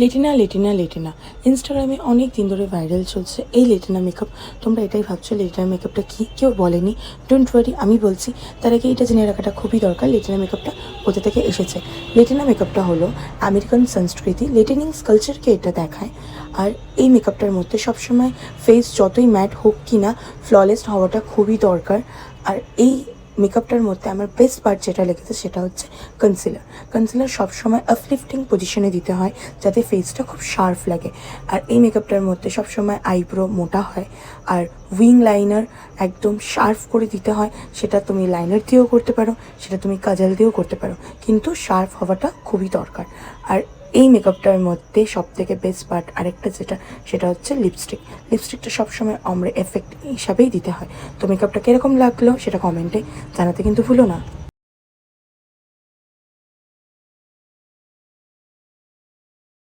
Latina Latina Latina ইনস্টাগ্রামে অনেক দিন ধরে ভাইরাল চলছে এই লেটিনা মেকআপ। তোমরা এটাই ভাবছো লেটিনা মেকআপটা কী, কেউ বলেনি। ডোন্ট ওয়ারি, আমি বলছি। তার আগে এটা জেনে রাখাটা খুবই দরকার লেটিনা মেকআপটা কোথা থেকে এসেছে। লেটিনা মেকআপটা হলো আমেরিকান সংস্কৃতি, লেটেনিং কালচারকে এটা দেখায়। আর এই মেকআপটার মধ্যে সবসময় ফেস যতই ম্যাট হোক কি না, ফ্ললেস হওয়াটা খুবই দরকার। আর এই মেকআপটার মধ্যে আমার বেস্ট পার্ট যেটা লেগেছে সেটা হচ্ছে কনসিলার। কনসিলার সবসময় আপলিফটিং পজিশনে দিতে হয় যাতে ফেসটা খুব শার্প লাগে। আর এই মেকআপটার মধ্যে সবসময় আইব্রো মোটা হয় আর উইং লাইনার একদম শার্প করে দিতে হয়। সেটা তুমি লাইনার দিয়েও করতে পারো, সেটা তুমি কাজল দিয়েও করতে পারো, কিন্তু শার্প হওয়াটা খুবই দরকার। আর এই মেকআপটার মধ্যে সবথেকে বেস্ট পার্ট আরেকটা যেটা, সেটা হচ্ছে লিপস্টিক। লিপস্টিকটা সবসময় অমরে এফেক্ট হিসাবেই দিতে হয়। তো মেকআপটা কীরকম লাগলো সেটা কমেন্টে জানাতে কিন্তু ভুলো না।